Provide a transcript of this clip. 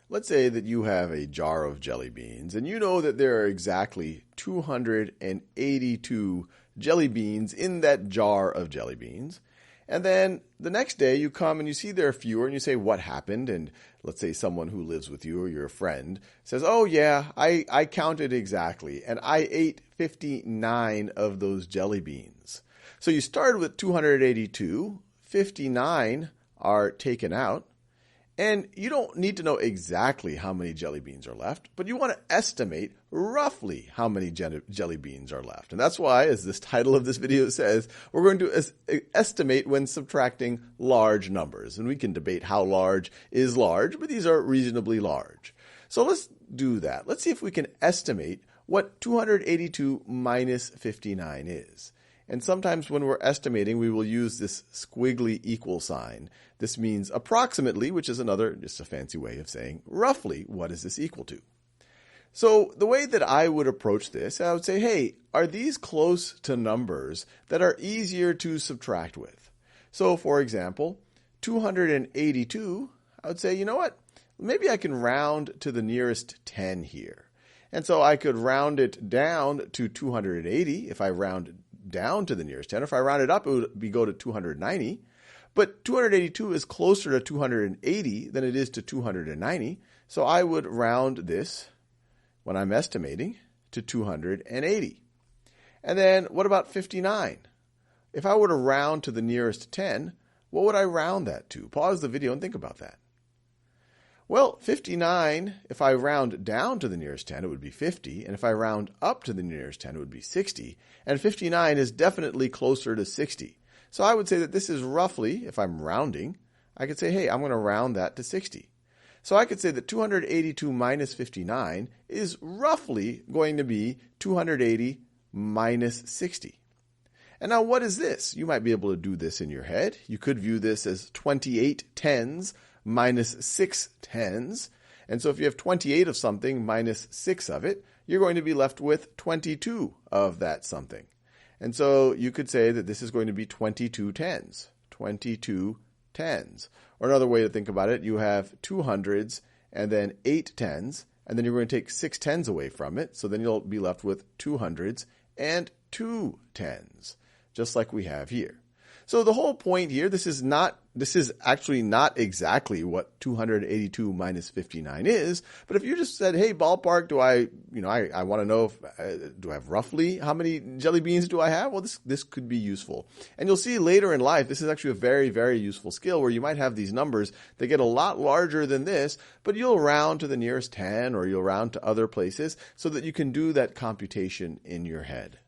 let's say that you have a jar of jelly beans and you know that there are exactly 282 jelly beans in that jar of jelly beans. And then the next day you come and you see there are fewer and you say, what happened? And let's say someone who lives with you or your friend says, oh yeah, I counted exactly and I ate 59 of those jelly beans. So you started with 282, 59 are taken out. And you don't need to know exactly how many jelly beans are left, but you want to estimate roughly how many jelly beans are left. And that's why, as this title of this video says, we're going to estimate when subtracting large numbers. And we can debate how large is large, but these are reasonably large. So let's do that. Let's see if we can estimate what 282 minus 59 is. And sometimes when we're estimating, we will use this squiggly equal sign. This means approximately, which is just a fancy way of saying roughly, what is this equal to? So the way that I would approach this, I would say, hey, are these close to numbers that are easier to subtract with? So for example, 282, I would say, you know what? Maybe I can round to the nearest 10 here. And so I could round it down to 280 if I round down to the nearest 10. If I round it up, it would go to 290. But 282 is closer to 280 than it is to 290. So I would round this, when I'm estimating, to 280. And then what about 59? If I were to round to the nearest 10, what would I round that to? Pause the video and think about that. Well, 59, if I round down to the nearest 10, it would be 50. And if I round up to the nearest 10, it would be 60. And 59 is definitely closer to 60. So I would say that this is roughly, if I'm rounding, I could say, hey, I'm going to round that to 60. So I could say that 282 minus 59 is roughly going to be 280 minus 60. And now what is this? You might be able to do this in your head. You could view this as 28 tens minus 6 tens. And so if you have 28 of something minus 6 of it, you're going to be left with 22 of that something. And so you could say that this is going to be 22 tens. 22 tens. Or another way to think about it, you have 2 hundreds and then 8 tens, and then you're going to take 6 tens away from it. So then you'll be left with 2 hundreds and 2 tens, just like we have here. So the whole point here, this is actually not exactly what 282 minus 59 is, but if you just said, hey, ballpark, I want to know do I have roughly how many jelly beans do I have? Well, this could be useful. And you'll see later in life, this is actually a very, very useful skill where you might have these numbers that get a lot larger than this, but you'll round to the nearest 10 or you'll round to other places so that you can do that computation in your head.